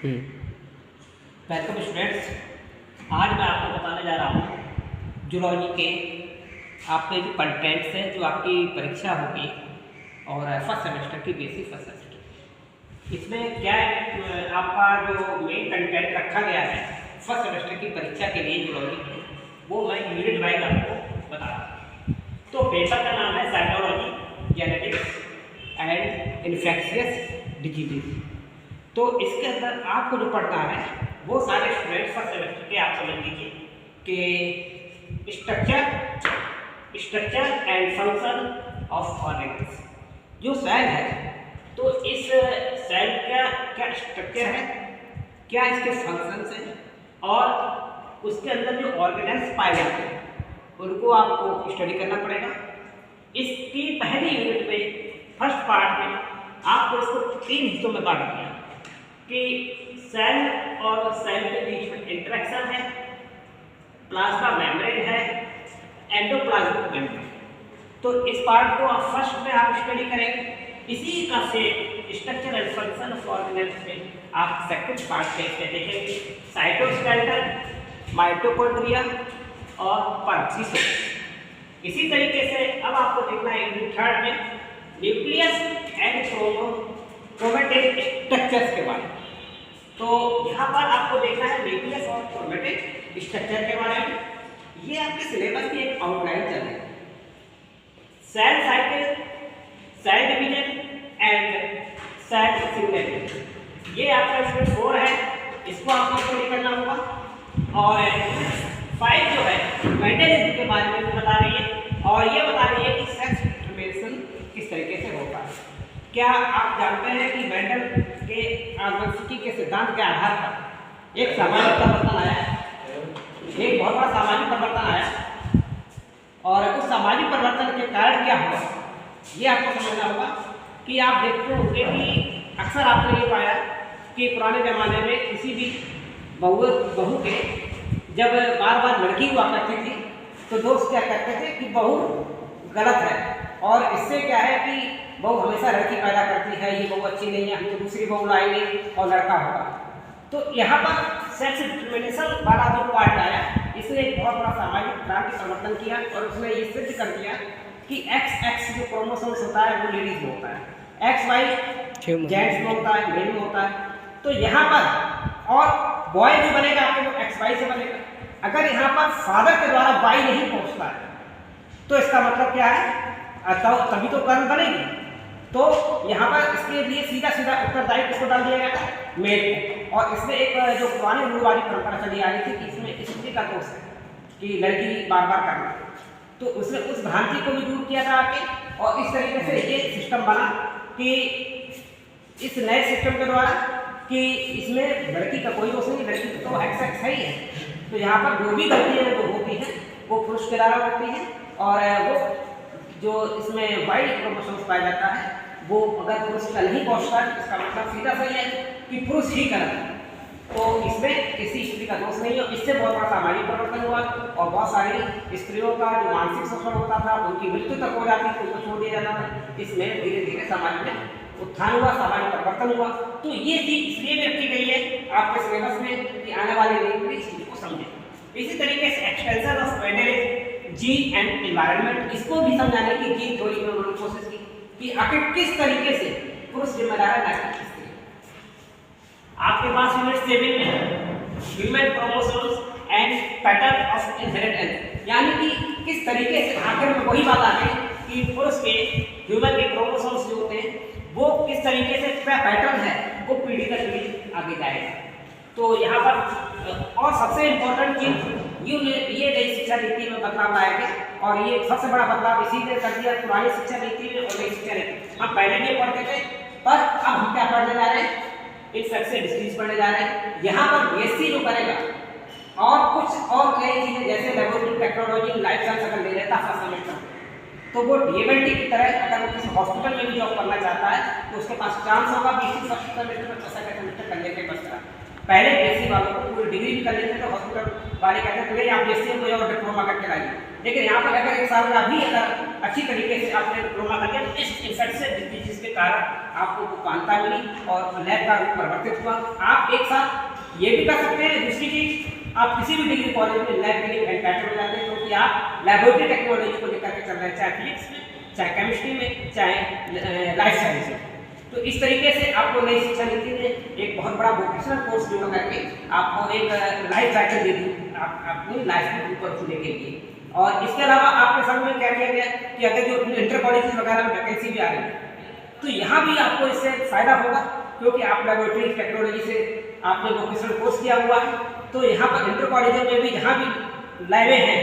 Welcome students. आज मैं आपको बताने जा रहा हूँ जूलॉजी के आपके जो कंटेंट्स हैं जो आपकी परीक्षा होगी और फर्स्ट सेमेस्टर की बेसिक फर्स्ट सेमेस्टर इसमें क्या है, आपका जो मेन कंटेंट रखा गया है फर्स्ट सेमेस्टर की परीक्षा के लिए जूलॉजी में, वो मैं यूनिट वाइज आपको बता रहा हूँ। तो पेपर का नाम है cytology genetics and infectious diseases. तो इसके अंदर आपको जो पढ़ना है वो सारे स्टूडेंट्स फर्स्ट सेमेस्टर के आप समझ लीजिए कि structure and function of organs. जो सेल है तो इस सेल का क्या स्ट्रक्चर है, क्या इसके फंक्शंस हैं और उसके अंदर जो ऑर्गेन्स पाए जाते हैं उनको आपको स्टडी करना पड़ेगा। इसकी पहली यूनिट में फर्स्ट पार्ट में आपको इसको 3 हिस्सों में बांट दिया कि सेल और सेल के बीच में इंटरेक्शन है, प्लाज्मा मेम्ब्रेन है, एंडोप्लाज्मिक मेम्ब्रेन। तो इस पार्ट को आप फर्स्ट में आप स्टडी करेंगे। इसी का से structure and function of organelles में आप सेकंड पार्ट से देखेंगे साइटोस्केलेटन, माइटोकॉन्ड्रिया और परसिस। इसी तरीके से अब आपको देखना है यूनिट 3 में न्यूक्लियस एंड क्रोमैटिक स्ट्रक्चर्स के बारे में। तो यहाँ पर आपको देखना है न्यूक्लियस और क्रोमैटिक स्ट्रक्चर के बारे में। ये आपके सिलेबस की एक आउटलाइन चल रही है। Cell cycle, cell division and cell signalling, ये आपका इसमें 4 है, इसको आपको स्टडी करना होगा। और 5 जो है मेंडलिज्म के बारे में बता रही है और ये बता रही है कि सेक्स डिटरमिनेशन किस तरीके से होता है। क्या आप जानते हैं कि मेंडल के आनुवंशिकी के सिद्धांत के आधार पर एक सामाजिक परिवर्तन आया, एक बहुत बड़ा सामाजिक परिवर्तन आया और उस सामाजिक परिवर्तन के कारण क्या हुआ ये आपको समझना होगा। कि आप देखते होंगे कि अक्सर आपने ये पाया कि पुराने ज़माने में किसी भी बहू के जब बार बार लड़की हुआ करती थी तो दोस्त क्या कहते थे कि बहू गलत है और इससे क्या है कि बहू हमेशा लड़की पैदा करती है, ये बहू अच्छी नहीं है, हम तो दूसरी बहू लाएंगे और लड़का होगा। तो यहाँ पर सेक्स डिटरमिनेशन वाला जो पार्ट आया इसने एक बहुत बड़ा सामाजिक क्रांति परिवर्तन किया और उसने ये सिद्ध कर दिया कि XX जो क्रोमोसोम्स होता है वो लेडीज में होता है, XY जेंट्स में होता है, मेल में होता है। तो यहाँ पर और बॉय जो बनेगा आपके वो XY से बनेगा। अगर यहाँ पर फादर के द्वारा Y नहीं पहुँचता है तो इसका मतलब क्या है, तभी तो गर्ल बनेगी। तो यहाँ पर इसके लिए सीधा सीधा उत्तरदायी किसको डाल दिया गया था, मेल को। और इसमें एक जो पुरानी रूढ़ वाली परंपरा चली आ रही थी कि इसमें स्त्री का दोष है कि लड़की बार बार करना, तो उसने उस भ्रांति को भी दूर किया था आके। और इस तरीके से ये सिस्टम बना कि इस नए सिस्टम के द्वारा कि इसमें लड़की का कोई दोष नहीं, लड़की तो XX है ही है। तो यहाँ पर जो भी गलतियाँ जो होती हैं वो पुरुष के द्वारा होती हैं और वो जो इसमें Y क्रोमोसोम्स पाया जाता है वो अगर पुरुष का नहीं पहुँचता है तो इसका मतलब सीधा सही है कि पुरुष ही गलत है। तो इसमें किसी स्त्री का दोष नहीं है। इससे बहुत बड़ा सामाजिक परिवर्तन हुआ और बहुत सारी स्त्रियों का जो मानसिक शोषण होता था उनकी मृत्यु तक हो जाती थी, उनको छोड़ दिया जाता था। इसमें धीरे धीरे समाज में उत्थान हुआ, सामाजिक परिवर्तन हुआ। तो ये चीज इसलिए भी रखी गई है आपके सिलेबस में कि आने वाले दिन में इस चीज को समझें। इसी तरीके से extension of Mendelism gene and environment, इसको भी समझाने की जीन थ्योरी में उन्होंने कोशिश की कि आखिर किस तरीके से पुरुष जिम्मेदार है ना कि स्त्री। आपके पास यूनिट 7 में human chromosomes and pattern of inheritance, यानी कि किस तरीके से आखिर में वही बात आ गई कि पुरुष के ह्यूमन के क्रोमोसोम्स जो होते हैं वो किस तरीके से पैटर्न है वो पीढ़ी दर पीढ़ी आगे जाएगा। तो यहाँ पर और सबसे इम्पोर्टेंट चीज ये नई शिक्षा नीति में बदलाव लाएंगे और ये सबसे बड़ा बदलाव इसी ने कर दिया पुरानी शिक्षा नीति में और नई शिक्षा नीति। हम पहले भी पढ़ते थे पर अब हम क्या पढ़ने जा रहे हैं, इन्फेक्शियस डिसीज पढ़ने जा रहे हैं। यहाँ पर BSc जो करेगा और कुछ और नई चीजें जैसे लेबोरेटरी टेक्नोलॉजी, लाइफ साइंस अगर ले लेता फर्स्ट सेमेस्टर तो वो DMLT की तरह अगर वो किसी हॉस्पिटल में भी जॉब करना चाहता है तो उसके पास चांस होगा BSc फर्स्ट सेमेस्टर में सेकंड सेमेस्टर करने के बचता। पहले BSc वालों को पूरी डिग्री भी कर लेते थे, हॉस्पिटल वाले कहते थे आप BSc में और डिप्लोमा करके लाइए। लेकिन यहाँ पर अगर 1 साल का भी अगर अच्छी तरीके से आपने डिप्लोमा कर लिया तो इस इन्फेक्शियस डिजीज के कारण आपको कांता मिली और लैब का रूप परिवर्तित हुआ। आप आप एक साथ ये भी कर सकते हैं। दूसरी चीज, आप किसी भी डिग्री कॉलेज में लैब के लिए एंटाइटल हो जाते हैं, क्योंकि आप लेबोरेटरी टेक्नोलॉजी को लेकर के चल रहे हैं, चाहे फिजिक्स में, चाहे केमिस्ट्री में, चाहे लाइफ साइंस में। तो इस तरीके से आपको नई शिक्षा नीति ने एक बहुत बड़ा वोकेशनल कोर्स जो करके आपको एक लाइफ साइकिल दे दी अपनी लाइफ में ऊपर उठने के लिए। और इसके अलावा आपके समझ में क्या किया गया कि अगर जो इंटर कॉलेज वगैरह में वैकेंसी भी आ रही है, तो यहाँ भी आपको इससे फायदा होगा, क्योंकि आप लेबोरेटरी टेक्नोलॉजी से आपने वोकेशनल कोर्स किया हुआ है। तो यहाँ पर इंटर कॉलेजों में भी जहाँ भी लैबें हैं,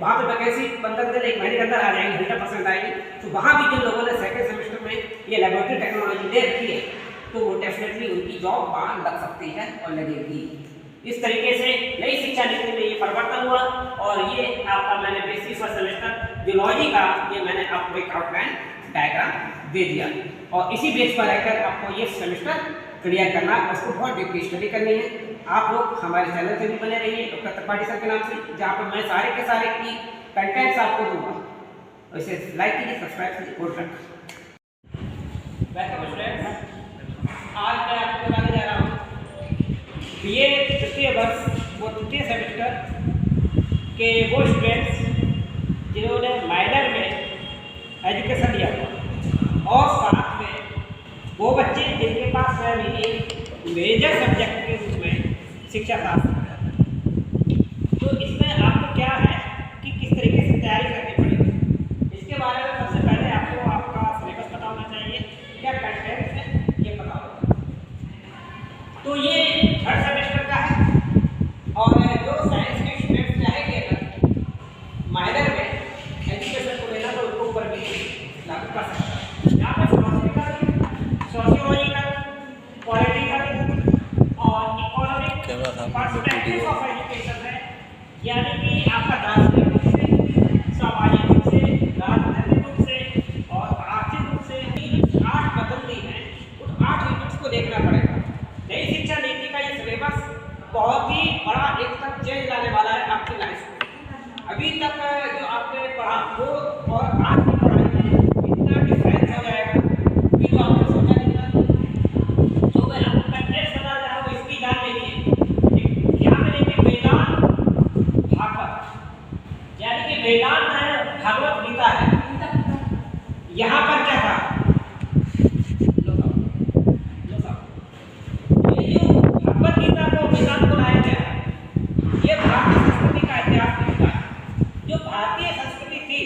वहाँ पर वैकेंसी 15 दिन 1 महीने के अंदर आ जाएंगी, 100% आएगी। तो वहाँ भी जिन लोगों ने सेकंड सेमेस्टर में ये लेबोरेटरी टेक्नोलॉजी ले रखी है, तो वो डेफिनेटली उनकी जॉब वहाँ लग सकती है और लगेगी। इस तरीके से नई शिक्षा नीति में ये परिवर्तन हुआ, और ये आपका मैंने बेसिक फर्स्ट सेमेस्टर जियोलॉजी का ये मैंने आपको एक आउटलाइन डायग्राम दे दिया, और इसी बेस पर रहकर आपको ये सेमेस्टर क्लियर करना, उसको बहुत डीपली स्टडी करनी है। आप लोग हमारे चैनल से भी बने रहिए डॉक्टर त्रिपाठी सर के नाम से, जहाँ पर मैं सारे के सारे की कंटेंट्स आपको दूंगा। वैसे लाइक कीजिए, सब्सक्राइब कीजिए, कोड वेलकम स्टूडेंट्स। आज मैं आपको बताने जा रहा हूँ बीए तृतीय वर्ष वो तृतीय सेमेस्टर के वो स्टूडेंट्स जिन्होंने माइनर में एजुकेशन लिया हुआ, और साथ में वो बच्चे जिनके पास मेजर सब्जेक्ट के रूप में शिक्षा शास्त्र है। तो इसमें आपको क्या है कि किस तरीके से तैयारी करनी पड़ेगी, इसके बारे में सबसे पहले आपको आपका सिलेबस पता होना चाहिए, क्या कंटेंट है ये पता होगा। तो ये थर्ड सेमेस्टर का है, और जो साइंस के स्टूडेंट्स चाहेंगे अगर माइनर में एजुकेशन को लेना, तो उसको ऊपर भी लागू कर सकता है। यहाँ पर सोशियोलॉजिकल, पॉलिटिकल और इकोनॉमिक पर्सपेक्टिव ऑफ एजुकेशन है, यानी कि आपका दार्शनिक रूप से, सामाजिक रूप से, राजनीतिक रूप से और आर्थिक रूप से 8 बदलती हैं, उन 8 यूनिट्स को देखना पड़ेगा। नई शिक्षा नीति का ये सिलेबस बहुत ही बड़ा एक तक चेंज लाने वाला है आपकी लाइफ में। अभी तक जो आपने पढ़ा वो और आज की पढ़ाई में इतना डिफरेंस हो जाएगा कि जो आपने सोचा नहीं था। तो मैं आपको कंटेंट बता रहा हूँ, इसकी जान लेनी है। यहाँ पे देखिए वेदांत भागवत, यानी कि वेदांत भागवत गीता है। यहाँ पर क्या था, ये जो भगवत गीता को वेदांत को लाया गया, ये भारतीय संस्कृति का इतिहास लिखता है। जो भारतीय संस्कृति थी,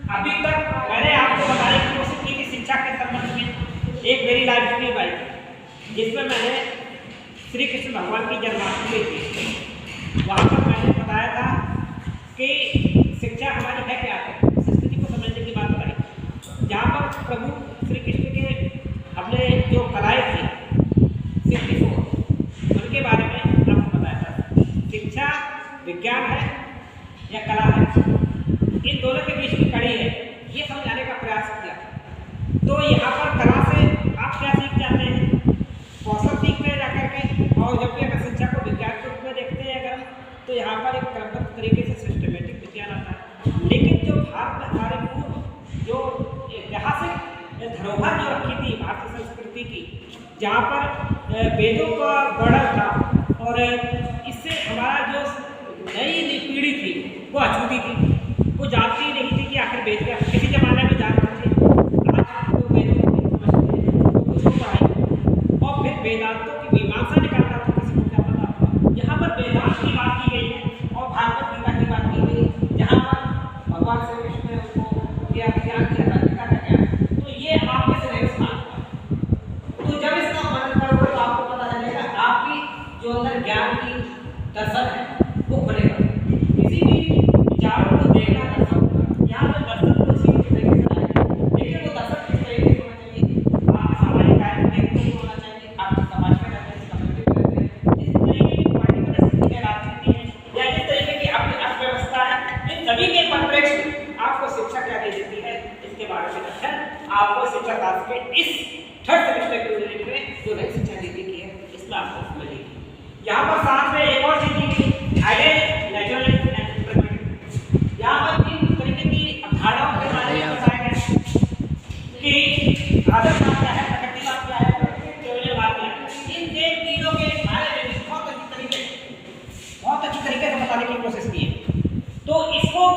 अभी तक मैंने आपको बताने की कोशिश की कि शिक्षा के संबंध में एक मेरी लाइफ स्टोरी आई, जिसमें मैंने श्री कृष्ण भगवान की जन्माष्टमी थी। वहाँ पर मैंने बताया था कि शिक्षा हमारी है क्या है, संस्कृति को समझने की बात बताई, जहाँ पर प्रभु श्री कृष्ण के हमने जो कलाएँ थी 64 उनके बारे में आपको बताया था। शिक्षा विज्ञान है या कला है, इन दोनों के बीच की कड़ी है, ये समझाने का प्रयास किया। तो यहाँ पर कला से आप क्या सीख जाते हैं, कौशल सीखते हैं जाकर के, और जबकि अगर शिक्षा को विज्ञान के रूप में देखते हैं अगर, तो यहाँ पर एक क्रमबद्ध तरीके से सिस्टमेटिक विज्ञान आता है। लेकिन जो भारत में हमारे पूर्व जो ऐतिहासिक धरोहर जो रखी थी भारतीय संस्कृति की, जहाँ पर वेदों का वर्णन था, और इससे हमारा जो नई पीढ़ी थी वो अछूती थी, वो जानती नहीं थी कि आखिर वेद क्या, किसी जमाने में जानते थे, आज वो वेदों को समझते हैं, तो उसको पढ़ाई, और फिर वेदांतों की मीमांसा निकालना तो किसी को क्या पता होगा। यहाँ पर वेदांत की बात की गई है और भागवत गीता की बात की गई, जहाँ पर भगवान श्री कृष्ण ने उसको क्या ज्ञान दिया था, गीता का ज्ञान। तो ये आपके सिलेबस में, तो जब इसका वर्णन करोगे तो आपको पता चलेगा आपकी जो अंदर ज्ञान की दर्शन है वो खुलेगा। किसी भी विचारों को देखना दर्शन होगा, यहाँ पर दर्शन को इसी तरीके से लाएगा, लेकिन वो दर्शन किस तरीके से होना चाहिए, आपके सामाजिक कार्य को देखते हुए होना चाहिए, आपके समाज में रहते हैं, कम्युनिटी में रहते हैं, जिस तरीके की पॉलिटिकल स्थिति है, राजनीति है, या जिस तरीके की आपकी अर्थव्यवस्था है, इन सभी के परिप्रेक्ष्य में आपको शिक्षा क्या दे देती है, इसके बारे में लक्षण आपको शिक्षा शास्त्र के इस थर्ड सेमेस्टर के यूनिट में जो नई शिक्षा नीति की है इसमें आपको मिलेगी। यहाँ पर साथ में एक और चीज दी गई, आइडियल नेचुरल एंड, यहाँ पर तीन तरीके की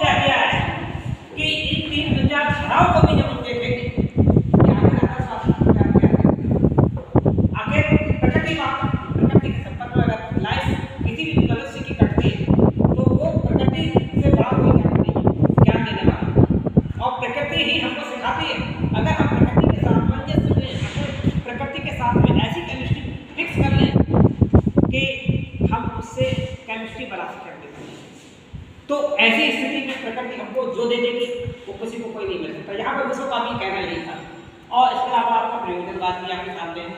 क्या किया है कि इन 3 विचारधाराओं को भी जब हम देखेंगे कि आगे शास्त्र क्या क्या है, आगे प्रकृति के संपर्क में अगर लाइफ किसी भी मनुष्य की कटती है तो वो प्रकृति से बात हुई ज्ञान देने वाला, और प्रकृति ही हमको सिखाती है। अगर हम प्रकृति के सामंजस्य में, अगर प्रकृति के साथ में ऐसी केमिस्ट्री फिक्स कर लें कि हम उससे केमिस्ट्री बना सकें, तो ऐसी स्थिति में प्रकृति हमको जो दे देगी वो किसी को कोई नहीं मिल सकता। यहाँ पर विश्व का भी कहना यही था। और इसके अलावा आपका प्रयोजन बात भी आपके सामने है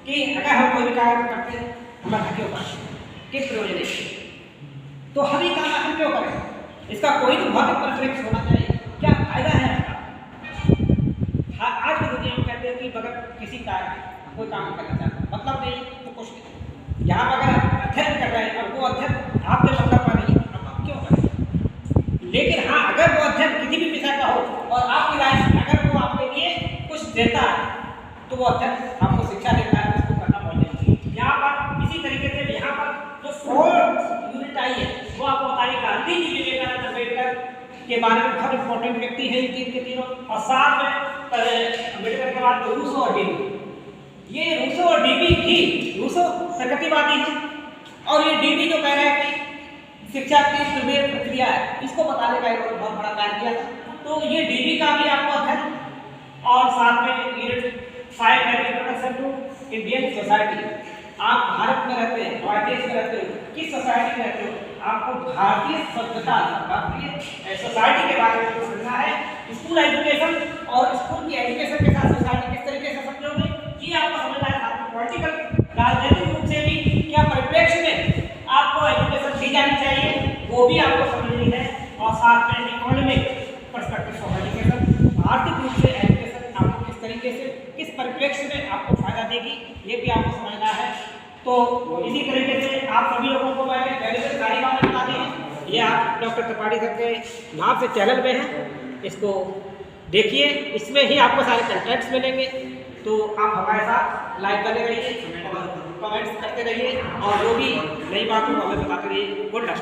कि अगर हम कोई भी कार्य करते हैं हमारा क्यों करें, किस प्रयोजन है, तो हम ही काम हम क्यों करें, इसका कोई तो भौतिक परिप्रेक्ष्य होना चाहिए, क्या फायदा है आपका। आज की दुनिया में कहते हैं कि अगर किसी कार्य कोई काम करना चाहते हैं मतलब नहीं तो कुछ नहीं, यहाँ पर अगर अध्ययन कर रहे हैं और वो अध्ययन आपके मतलब का नहीं, हम क्यों करें। लेकिन हाँ, अगर वो अध्ययन किसी भी विषय का हो और आपकी लाइफ अगर वो आपके लिए कुछ देता है तो वो अध्ययन आपको शिक्षा देता है, उसको करना बहुत जरूरी है। यहाँ पर इसी तरीके से यहाँ पर जो 4 यूनिट आई है वो आपको बताइए। गांधी जी, विवेकानंद, अम्बेडकर के बारे में बहुत इंपॉर्टेंट व्यक्ति है ये 3 के तीनों, और साथ में अम्बेडकर के बाद रूसो और डीवी। ये रूसो और डीवी भी, रूसो प्रकृतिवादी है और ये डीवी जो कह रहे हैं कि शिक्षा की प्रमेय प्रक्रिया है, इसको बताने का इन्होंने बहुत बड़ा कार्य किया था। तो ये डीबी का भी आपको अध्ययन, और साथ में यूनिट 5 है इंट्रोडक्शन टू इंडियन सोसाइटी। आप भारत में रहते हैं, भारतीय में रहते हो, किस सोसाइटी में रहते हो, आपको भारतीय सभ्यता, भारतीय सोसाइटी के बारे में समझना है। स्कूल एजुकेशन और स्कूल की एजुकेशन के साथ सोसाइटी किस तरीके से समझोगे ये आपको समझना है। साथ में पॉलिटिकल, राजनीतिक रूप से भी क्या परिप्रेक्ष्य में आपको एजुकेशन दी जानी चाहिए वो भी आपको समझनी है, और साथ में इकोनॉमिक पर्सपेक्टिव ऑफ एजुकेशन, आर्थिक रूप से एजुकेशन आपको किस तरीके से, किस परिप्रेक्ष्य में आपको फायदा देगी ये भी आपको समझना है। तो इसी तरीके से आप सभी लोगों को मैंने पहले से सारी बातें बता दी हैं। ये आप डॉक्टर त्रिपाठी सर के नाम से चैनल में है, इसको देखिए, इसमें ही आपको सारे कंटेंट्स मिलेंगे। तो आप हमारे साथ लाइक करते रहिए, कमेंट्स करते रहिए, और जो भी नई बात हो हमें बताते रहिए। Good luck.